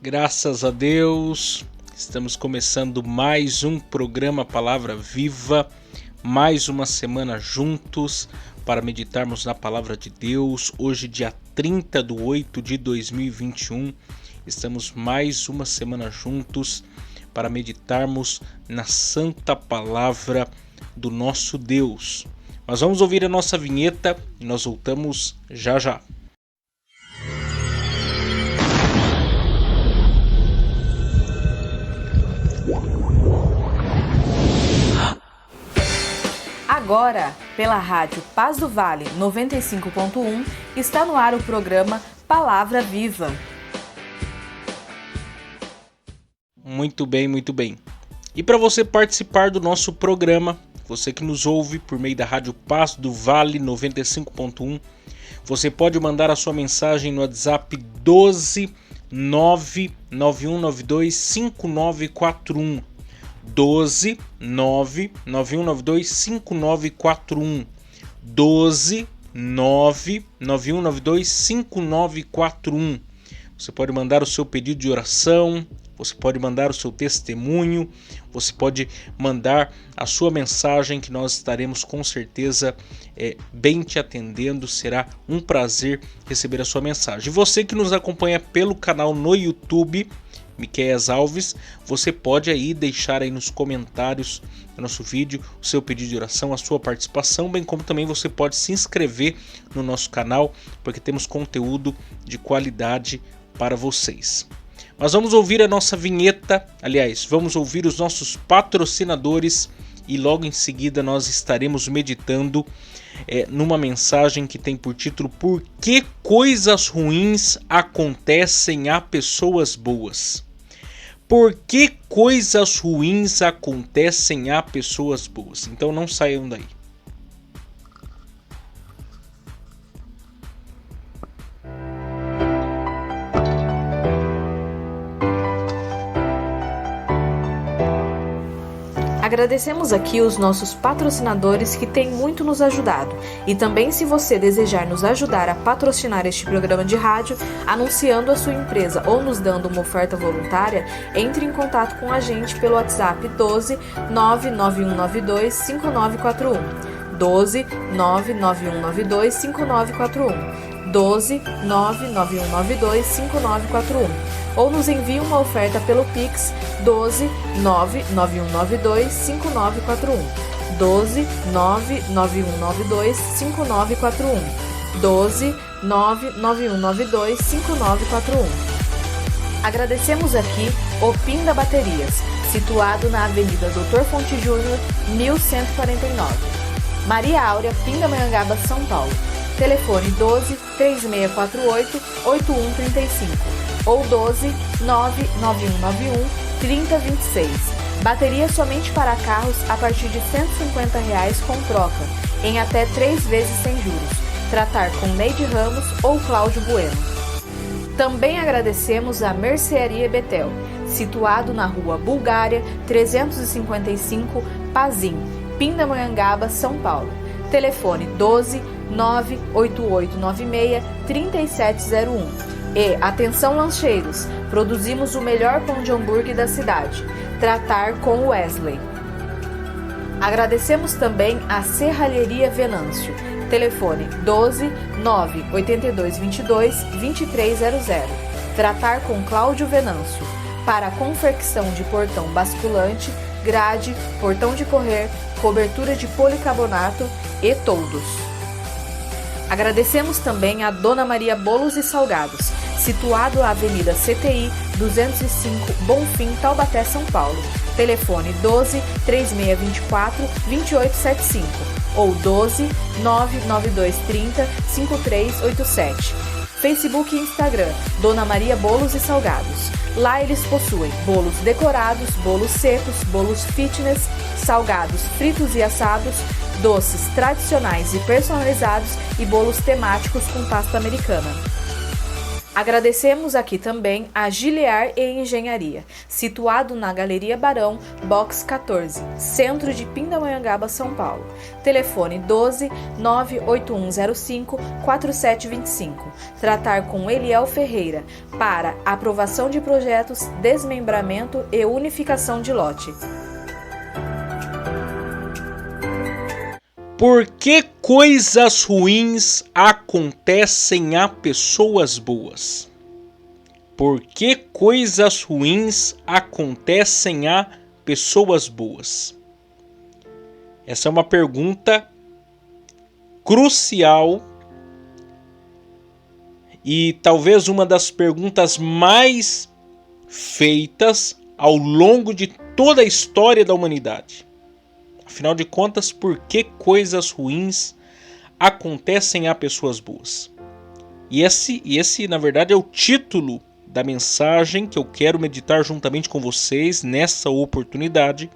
Graças a Deus, estamos começando mais um programa Palavra Viva, mais uma semana juntos para meditarmos na Palavra de Deus. Hoje, dia 30/8/2021, estamos mais uma semana juntos para meditarmos na Santa Palavra do nosso Deus. Mas vamos ouvir a nossa vinheta e nós voltamos já já. Agora, pela rádio Paz do Vale 95.1, está no ar o programa Palavra Viva. Muito bem, muito bem. E para você participar do nosso programa, você que nos ouve por meio da rádio Paz do Vale 95.1, você pode mandar a sua mensagem no WhatsApp 12 99192 5941. 12 99192 5941. 12 99192 5941. Você pode mandar o seu pedido de oração, você pode mandar o seu testemunho, você pode mandar a sua mensagem que nós estaremos com certeza bem te atendendo. Será um prazer receber a sua mensagem. E você que nos acompanha pelo canal no YouTube, Miqueias Alves, você pode aí deixar aí nos comentários do nosso vídeo o seu pedido de oração, a sua participação, bem como também você pode se inscrever no nosso canal, porque temos conteúdo de qualidade para vocês. Mas vamos ouvir a nossa vinheta, aliás, vamos ouvir os nossos patrocinadores e logo em seguida nós estaremos meditando numa mensagem que tem por título Por que coisas ruins acontecem a pessoas boas? Por que coisas ruins acontecem a pessoas boas? Então não saiam daí. Agradecemos aqui os nossos patrocinadores que têm muito nos ajudado. E também, se você desejar nos ajudar a patrocinar este programa de rádio, anunciando a sua empresa ou nos dando uma oferta voluntária, entre em contato com a gente pelo WhatsApp 12 99192 5941. 12 99192 5941. 12 99192 5941. Ou nos envie uma oferta pelo Pix 12 99192 5941. 12 99192 5941. 12 99192 5941. Agradecemos aqui o Pinda Baterias, situado na Avenida Dr. Fonte Júnior, 1149. Maria Áurea, Pindamonhangaba, São Paulo. Telefone 12 3648 8135 ou 12 99191 3026. Bateria somente para carros a partir de R$ 150 com troca, em até 3 vezes sem juros. Tratar com Neide Ramos ou Cláudio Bueno. Também agradecemos a Mercearia Betel, situado na Rua Bulgária 355, Pazim, Pindamonhangaba, São Paulo. Telefone 12 98896 3701. E, atenção lancheiros, produzimos o melhor pão de hambúrguer da cidade. Tratar com Wesley. Agradecemos também a Serralheria Venâncio. Telefone 12 98222 2300. Tratar com Cláudio Venâncio. Para a confecção de portão basculante, grade, portão de correr, cobertura de policarbonato e toldos. Agradecemos também a Dona Maria Bolos e Salgados, situado na Avenida CTI 205, Bonfim, Taubaté, São Paulo. Telefone 12 3624 2875 ou 12 99230 5387. Facebook e Instagram, Dona Maria Bolos e Salgados. Lá eles possuem bolos decorados, bolos secos, bolos fitness, salgados fritos e assados, doces tradicionais e personalizados e bolos temáticos com pasta americana. Agradecemos aqui também a Gilear e Engenharia, situado na Galeria Barão, Box 14, Centro de Pindamonhangaba, São Paulo. Telefone 12 98105 4725. Tratar com Eliel Ferreira para aprovação de projetos, desmembramento e unificação de lote. Por que coisas ruins acontecem a pessoas boas? Por que coisas ruins acontecem a pessoas boas? Essa é uma pergunta crucial e talvez uma das perguntas mais feitas ao longo de toda a história da humanidade. Afinal de contas, por que coisas ruins acontecem a pessoas boas? E esse, na verdade, é o título da mensagem que eu quero meditar juntamente com vocês nessa oportunidade,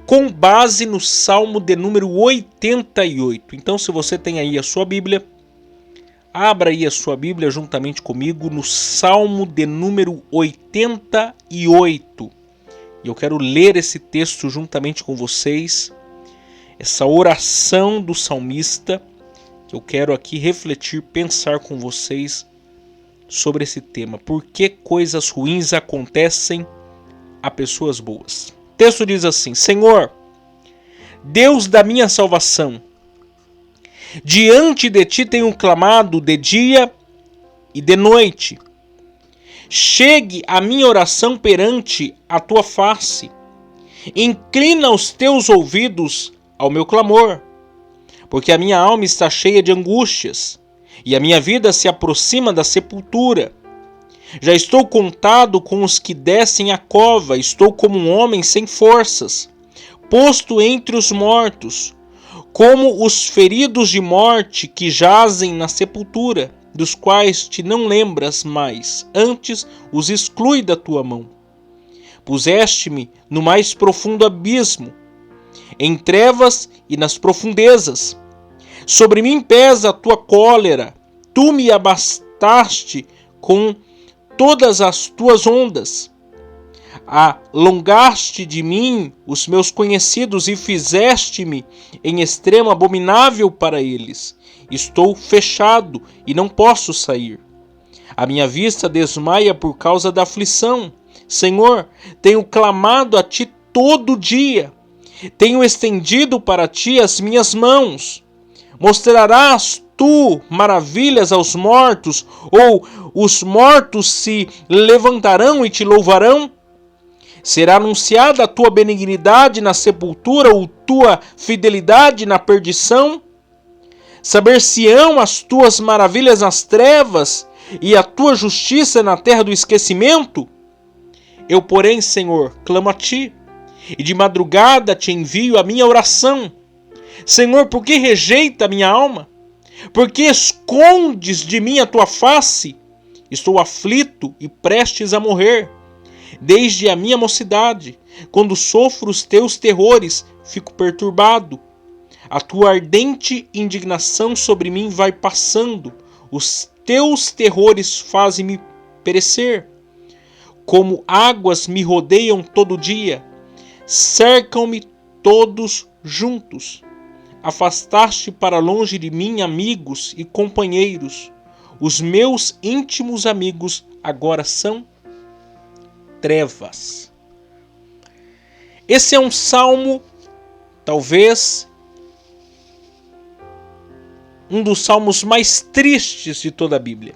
com base no Salmo de número 88. Então, se você tem aí a sua Bíblia, abra aí a sua Bíblia juntamente comigo no Salmo de número 88. E eu quero ler esse texto juntamente com vocês, essa oração do salmista, que eu quero aqui refletir, pensar com vocês sobre esse tema. Por que coisas ruins acontecem a pessoas boas? O texto diz assim: Senhor, Deus da minha salvação, diante de ti tenho clamado de dia e de noite. Chegue a minha oração perante a tua face. Inclina os teus ouvidos ao meu clamor, porque a minha alma está cheia de angústias, e a minha vida se aproxima da sepultura. Já estou contado com os que descem a cova, estou como um homem sem forças, posto entre os mortos, como os feridos de morte que jazem na sepultura, dos quais te não lembras mais, antes os exclui da tua mão. Puseste-me no mais profundo abismo, em trevas e nas profundezas. Sobre mim pesa a tua cólera, tu me abastaste com todas as tuas ondas. Alongaste de mim os meus conhecidos e fizeste-me em extremo abominável para eles. Estou fechado e não posso sair. A minha vista desmaia por causa da aflição. Senhor, tenho clamado a ti todo dia. Tenho estendido para ti as minhas mãos. Mostrarás tu maravilhas aos mortos, ou os mortos se levantarão e te louvarão? Será anunciada a tua benignidade na sepultura, ou tua fidelidade na perdição? Saber-se-ão as tuas maravilhas nas trevas, e a tua justiça na terra do esquecimento? Eu, porém, Senhor, clamo a ti, e de madrugada te envio a minha oração. Senhor, por que rejeita a minha alma? Por que escondes de mim a tua face? Estou aflito e prestes a morrer. Desde a minha mocidade, quando sofro os teus terrores, fico perturbado. A tua ardente indignação sobre mim vai passando. Os teus terrores fazem-me perecer. Como águas me rodeiam todo dia, cercam-me todos juntos. Afastaste para longe de mim amigos e companheiros. Os meus íntimos amigos agora são trevas. Esse é um salmo, talvez um dos salmos mais tristes de toda a Bíblia.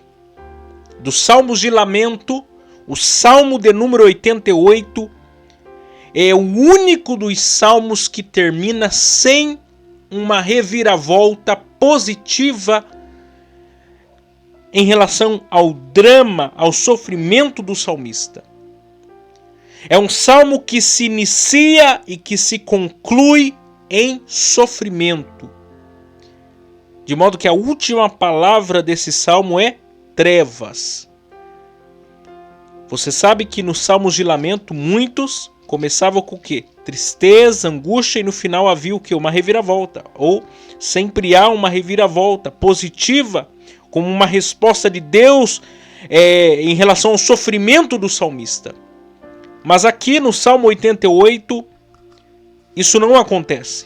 Dos salmos de lamento, o salmo de número 88 é o único dos salmos que termina sem uma reviravolta positiva em relação ao drama, ao sofrimento do salmista. É um salmo que se inicia e que se conclui em sofrimento. De modo que a última palavra desse salmo é trevas. Você sabe que nos salmos de lamento, muitos começavam com o quê? Tristeza, angústia, e no final havia o quê? Uma reviravolta. Ou sempre há uma reviravolta positiva, como uma resposta de Deus em relação ao sofrimento do salmista. Mas aqui no Salmo 88, isso não acontece.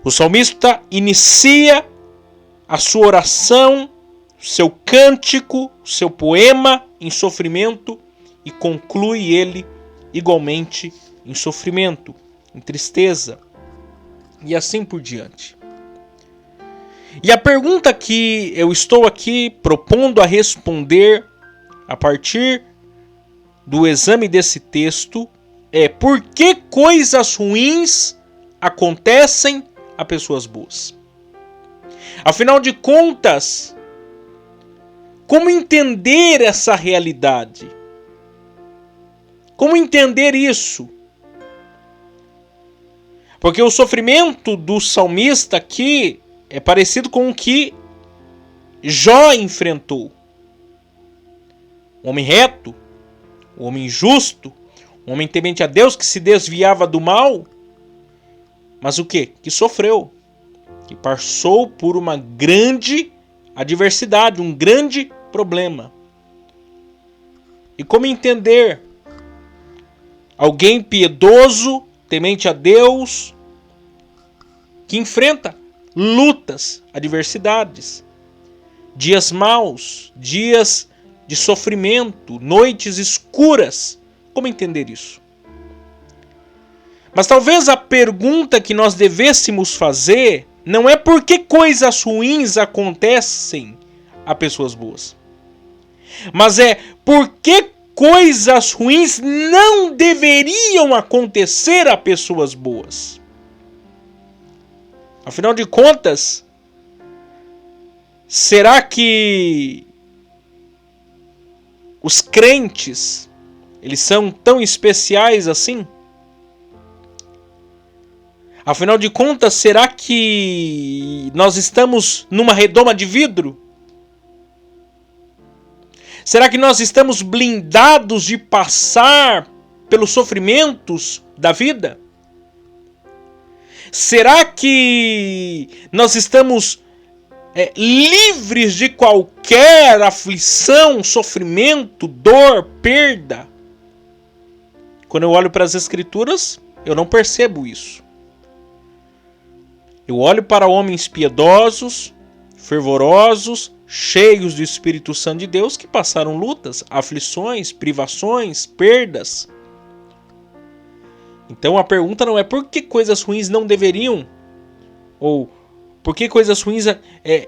O salmista inicia a sua oração, seu cântico, seu poema em sofrimento e conclui ele igualmente em sofrimento, em tristeza e assim por diante. E a pergunta que eu estou aqui propondo a responder a partir do exame desse texto é: por que coisas ruins acontecem a pessoas boas? Afinal de contas, como entender essa realidade? Como entender isso? Porque o sofrimento do salmista aqui é parecido com o que Jó enfrentou. Um homem reto, um homem justo, um homem temente a Deus que se desviava do mal, mas o quê? Que sofreu, que passou por uma grande adversidade, um grande problema. E como entender alguém piedoso, temente a Deus, que enfrenta lutas, adversidades, dias maus, dias de sofrimento, noites escuras? Como entender isso? Mas talvez a pergunta que nós devêssemos fazer não é por que coisas ruins acontecem a pessoas boas, mas é por que coisas ruins não deveriam acontecer a pessoas boas. Afinal de contas, será que os crentes, eles são tão especiais assim? Afinal de contas, será que nós estamos numa redoma de vidro? Será que nós estamos blindados de passar pelos sofrimentos da vida? Será que nós estamos livres de qualquer aflição, sofrimento, dor, perda? Quando eu olho para as Escrituras, eu não percebo isso. Eu olho para homens piedosos, fervorosos, cheios do Espírito Santo de Deus, que passaram lutas, aflições, privações, perdas. Então a pergunta não é por que coisas ruins não deveriam, ou por que coisas ruins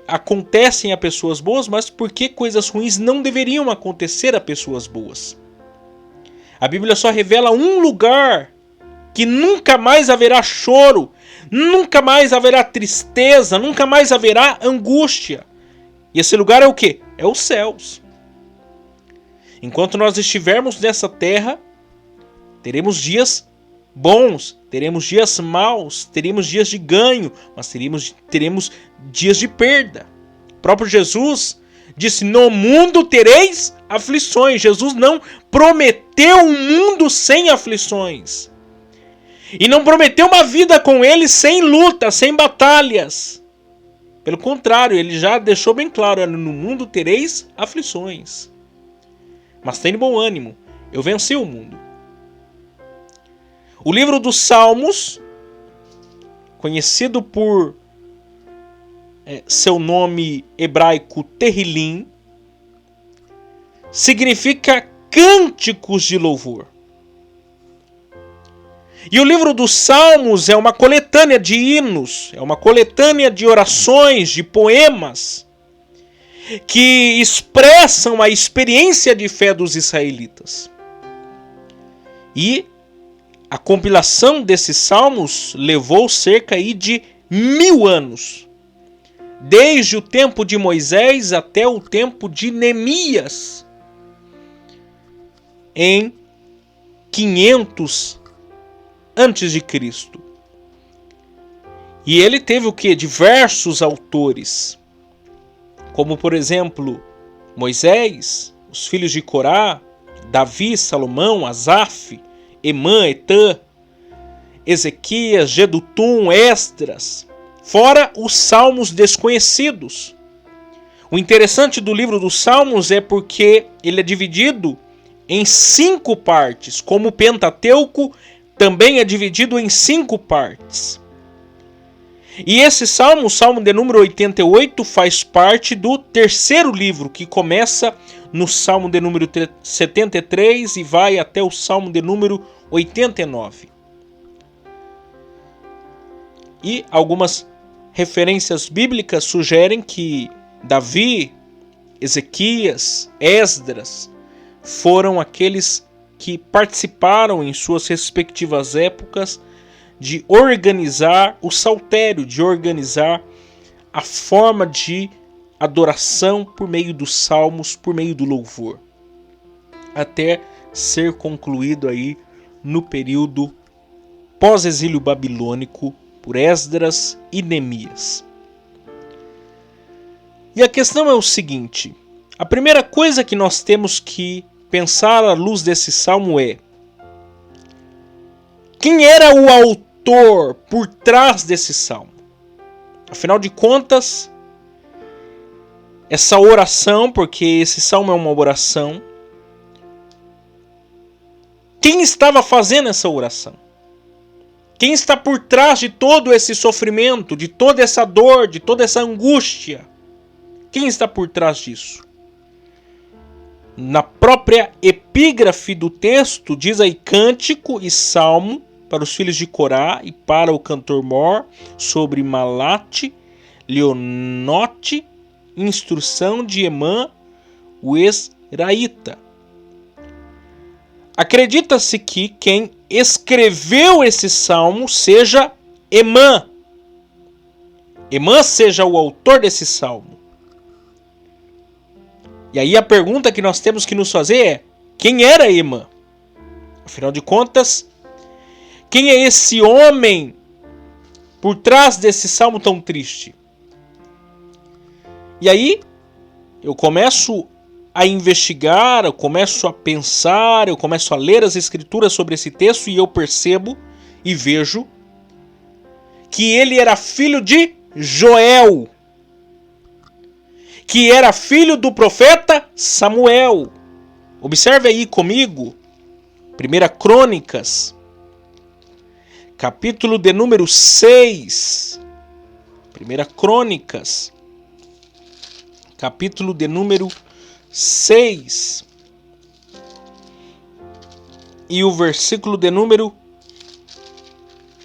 acontecem a pessoas boas, mas por que coisas ruins não deveriam acontecer a pessoas boas. A Bíblia só revela um lugar que nunca mais haverá choro, nunca mais haverá tristeza, nunca mais haverá angústia. E esse lugar é o quê? É os céus. Enquanto nós estivermos nessa terra, teremos dias bons, teremos dias maus, teremos dias de ganho, mas teremos dias de perda. O próprio Jesus disse: no mundo tereis aflições. Jesus não prometeu um mundo sem aflições. E não prometeu uma vida com ele sem luta, sem batalhas. Pelo contrário, ele já deixou bem claro: no mundo tereis aflições. Mas tenha bom ânimo, eu venci o mundo. O livro dos Salmos, conhecido por seu nome hebraico Terrilim, significa cânticos de louvor. E o livro dos Salmos é uma coletânea de hinos, é uma coletânea de orações, de poemas, que expressam a experiência de fé dos israelitas. E a compilação desses salmos levou cerca de 1000 anos, desde o tempo de Moisés até o tempo de Neemias, em 500 antes de Cristo. E ele teve o quê? Diversos autores, como por exemplo Moisés, os filhos de Corá, Davi, Salomão, Asaf, Emã, Etã, Ezequias, Jedutum, Esdras, fora os salmos desconhecidos, O interessante do livro dos Salmos é porque ele é dividido em 5 partes, como o Pentateuco também é dividido em 5 partes. E esse salmo, o salmo de número 88, faz parte do terceiro livro, que começa no salmo de número 73 e vai até o salmo de número 89. E algumas referências bíblicas sugerem que Davi, Ezequias, Esdras foram aqueles que participaram em suas respectivas épocas de organizar o saltério, de organizar a forma de adoração por meio dos salmos, por meio do louvor, até ser concluído aí no período pós-exílio babilônico por Esdras e Neemias. E a questão é o seguinte: a primeira coisa que nós temos que pensar à luz desse salmo é: quem era o autor por trás desse salmo? Afinal de contas, essa oração, porque esse salmo é uma oração, quem estava fazendo essa oração? Quem está por trás de todo esse sofrimento, de toda essa dor, de toda essa angústia? Quem está por trás disso? Na própria epígrafe do texto, diz aí cântico e salmo para os filhos de Corá e para o cantor Mor, sobre Malate, Leonote, instrução de Emã, o Esraíta. Acredita-se que quem escreveu esse salmo seja Emã. Emã seja o autor desse salmo. E aí a pergunta que nós temos que nos fazer é: quem era Emã? Afinal de contas, quem é esse homem por trás desse salmo tão triste? E aí eu começo a investigar, eu começo a pensar, eu começo a ler as escrituras sobre esse texto e eu percebo e vejo que ele era filho de Joel, que era filho do profeta Samuel. Observe aí comigo, 1 Crônicas, capítulo de número 6. 1 Crônicas, capítulo de número 6. E o versículo de número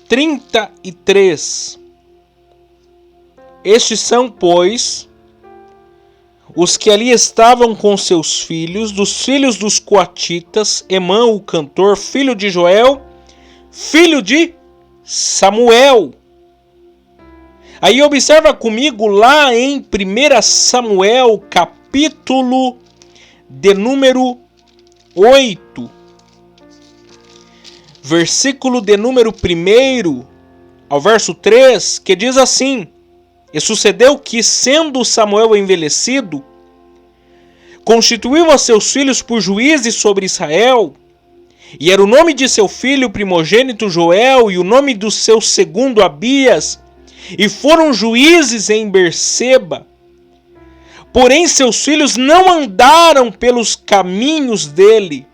33. Estes são, pois, os que ali estavam com seus filhos, dos filhos dos coatitas, Emã, o cantor, filho de Joel, filho de Samuel. Aí observa comigo lá em 1 Samuel, capítulo de número 8, versículo de número 1 ao verso 3, que diz assim: E sucedeu que, sendo Samuel envelhecido, constituiu a seus filhos por juízes sobre Israel, e era o nome de seu filho primogênito Joel, e o nome do seu segundo Abias, e foram juízes em Berseba. Porém seus filhos não andaram pelos caminhos dele,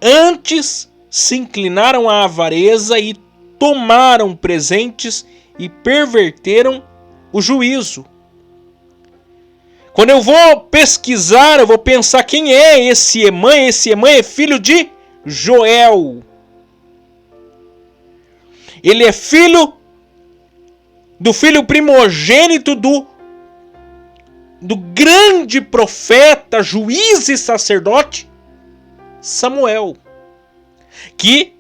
antes se inclinaram à avareza e tomaram presentes e perverteram o juízo. Quando eu vou pesquisar, eu vou pensar quem é esse Emã. Esse Emã é filho de Joel. Ele é filho do filho primogênito do grande profeta, juiz e sacerdote Samuel, que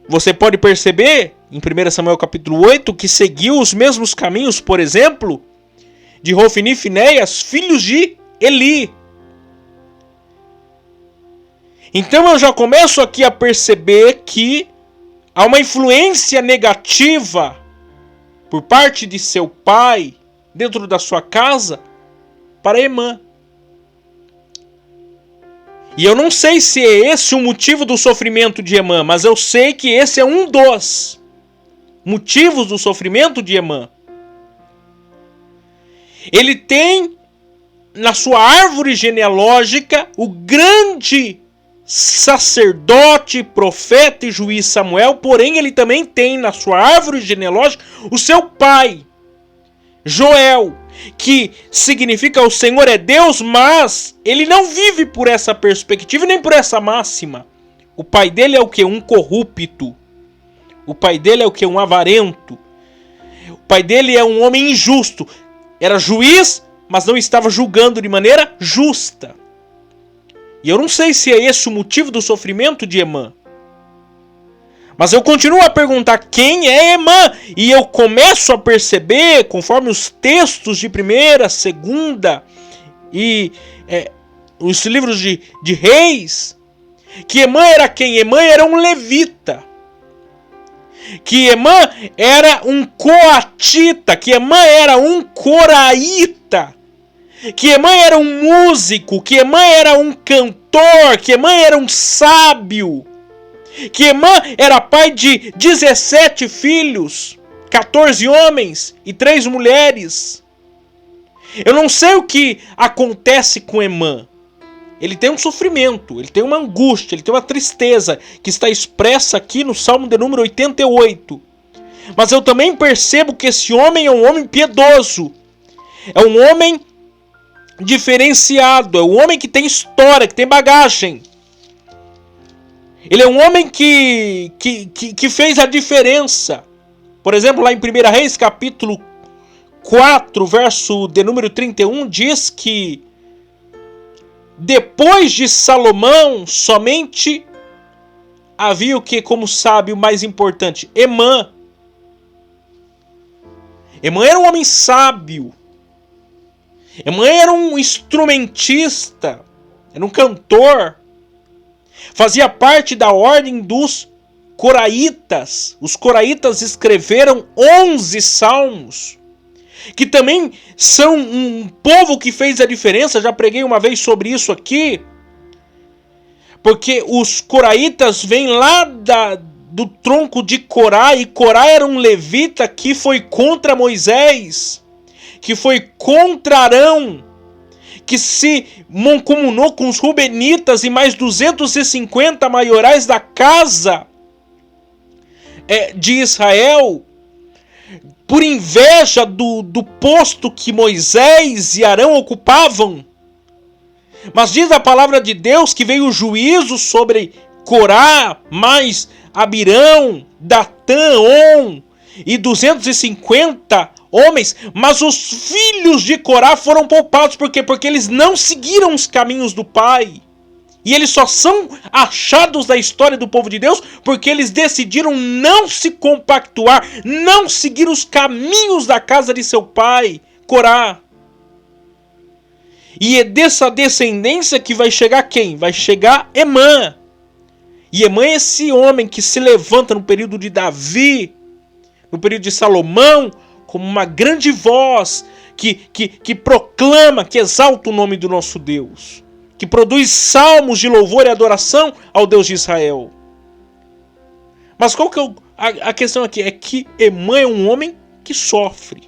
você pode perceber em 1 Samuel capítulo 8 que seguiu os mesmos caminhos, por exemplo, de Hofni e Finéias, filhos de Eli. Então eu já começo aqui a perceber que há uma influência negativa por parte de seu pai dentro da sua casa para Emã. E eu não sei se é esse o motivo do sofrimento de Emã, mas eu sei que esse é um dos motivos do sofrimento de Emã. Ele tem na sua árvore genealógica o grande sacerdote, profeta e juiz Samuel, porém ele também tem na sua árvore genealógica o seu pai, Joel, que significa o Senhor é Deus, mas ele não vive por essa perspectiva nem por essa máxima. O pai dele é o que? Um corrupto. O pai dele é o que? Um avarento. O pai dele é um homem injusto. Era juiz, mas não estava julgando de maneira justa. E eu não sei se é esse o motivo do sofrimento de Emã. Mas eu continuo a perguntar quem é Emã. E eu começo a perceber, conforme os textos de 1ª, 2ª e os livros de Reis, que Emã era quem? Emã era um levita. Que Emã era um coatita. Que Emã era um coraíta. Que Emã era um músico. Que Emã era um cantor. Que Emã era um sábio. Que Emã era pai de 17 filhos, 14 homens e 3 mulheres. Eu não sei o que acontece com Emã. Ele tem um sofrimento, ele tem uma angústia, ele tem uma tristeza que está expressa aqui no Salmo de número 88. Mas eu também percebo que esse homem é um homem piedoso. É um homem diferenciado, é um homem que tem história, que tem bagagem. Ele é um homem que fez a diferença. Por exemplo, lá em 1 Reis, capítulo 4, verso de número 31, diz que depois de Salomão, somente havia o que, como sabe, o mais importante? Emã. Emã era um homem sábio. Emã era um instrumentista. Era um cantor. Fazia parte da ordem dos coraitas. Os coraitas escreveram 11 salmos, que também são um povo que fez a diferença. Já preguei uma vez sobre isso aqui, porque os coraitas vêm lá do tronco de Corá, e Corá era um levita que foi contra Moisés, que foi contra Arão, que se mancomunou com os rubenitas e mais 250 maiorais da casa de Israel, por inveja do posto que Moisés e Arão ocupavam. Mas diz a palavra de Deus que veio o juízo sobre Corá, mais Abirão, Datã, On e 250 homens, mas os filhos de Corá foram poupados. Por quê? Porque eles não seguiram os caminhos do pai. E eles só são achados da história do povo de Deus porque eles decidiram não se compactuar, não seguir os caminhos da casa de seu pai, Corá. E é dessa descendência que vai chegar quem? Vai chegar Emã. E Emã é esse homem que se levanta no período de Davi, no período de Salomão, como uma grande voz que proclama, que exalta o nome do nosso Deus, que produz salmos de louvor e adoração ao Deus de Israel. Mas qual que é a questão aqui? É que Emã é um homem que sofre.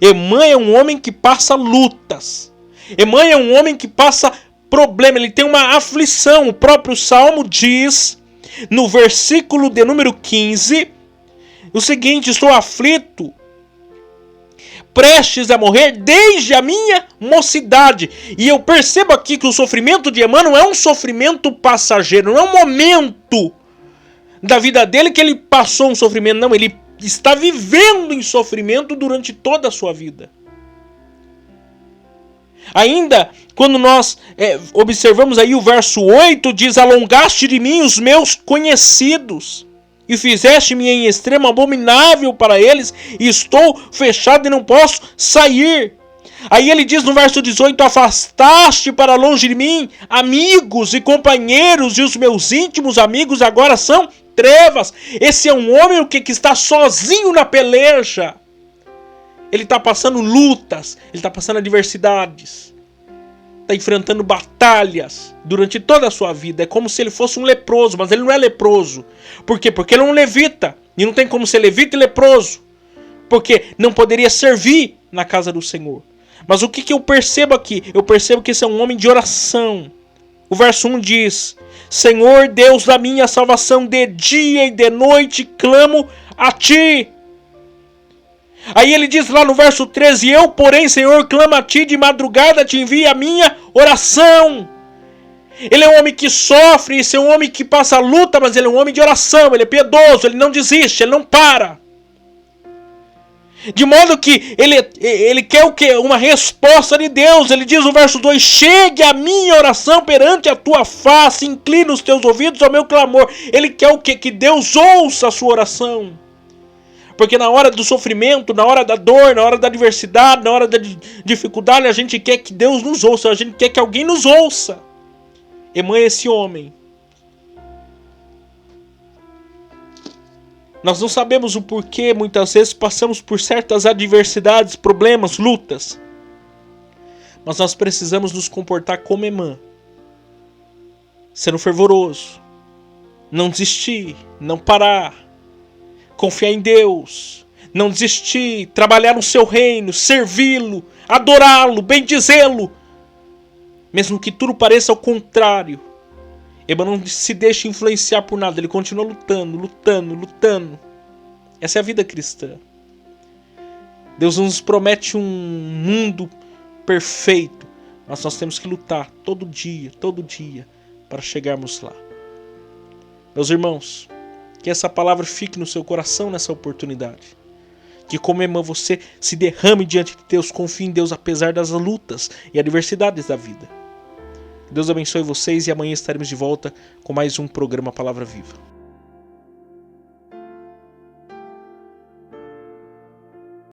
Emã é um homem que passa lutas. Emã é um homem que passa problema, ele tem uma aflição. O próprio Salmo diz, no versículo de número 15, o seguinte: estou aflito, prestes a morrer desde a minha mocidade. E eu percebo aqui que o sofrimento de Emã não é um sofrimento passageiro, não é um momento da vida dele que ele passou um sofrimento, não, ele está vivendo em sofrimento durante toda a sua vida. Ainda, quando nós observamos aí o verso 8, diz: alongaste de mim os meus conhecidos, e fizeste-me em extremo abominável para eles, e estou fechado e não posso sair. Aí ele diz no verso 18: afastaste para longe de mim amigos e companheiros, e os meus íntimos amigos agora são trevas. Esse é um homem que está sozinho na peleja. Ele está passando lutas, ele está passando adversidades, está enfrentando batalhas durante toda a sua vida. É como se ele fosse um leproso, mas ele não é leproso. Por quê? Porque ele é um levita, e não tem como ser levita e leproso, porque não poderia servir na casa do Senhor. Mas o que eu percebo aqui? Eu percebo que esse é um homem de oração. O verso 1 diz: Senhor Deus da minha salvação, de dia e de noite clamo a ti. Aí ele diz lá no verso 13: eu, porém, Senhor, clamo a ti, de madrugada te envio a minha oração. Ele é um homem que sofre, esse é um homem que passa luta, mas ele é um homem de oração, ele é piedoso, ele não desiste, ele não para. De modo que ele quer o quê? Uma resposta de Deus. Ele diz no verso 2: chegue a minha oração perante a tua face, inclina os teus ouvidos ao meu clamor. Ele quer o quê? Que Deus ouça a sua oração. Porque na hora do sofrimento, na hora da dor, na hora da adversidade, na hora da dificuldade, a gente quer que Deus nos ouça, a gente quer que alguém nos ouça. Emã é esse homem. Nós não sabemos o porquê, muitas vezes passamos por certas adversidades, problemas, lutas. Mas nós precisamos nos comportar como Emã. Sendo fervoroso. Não desistir, não parar. Confiar em Deus. Não desistir, trabalhar no seu reino, servi-lo, adorá-lo, bendizê-lo. Mesmo que tudo pareça ao contrário. Emã não se deixa influenciar por nada. Ele continua lutando, lutando, lutando. Essa é a vida cristã. Deus nos promete um mundo perfeito. Mas nós temos que lutar todo dia, para chegarmos lá. Meus irmãos, que essa palavra fique no seu coração nessa oportunidade. Que como Emã você se derrame diante de Deus, confie em Deus apesar das lutas e adversidades da vida. Deus abençoe vocês e amanhã estaremos de volta com mais um programa Palavra Viva.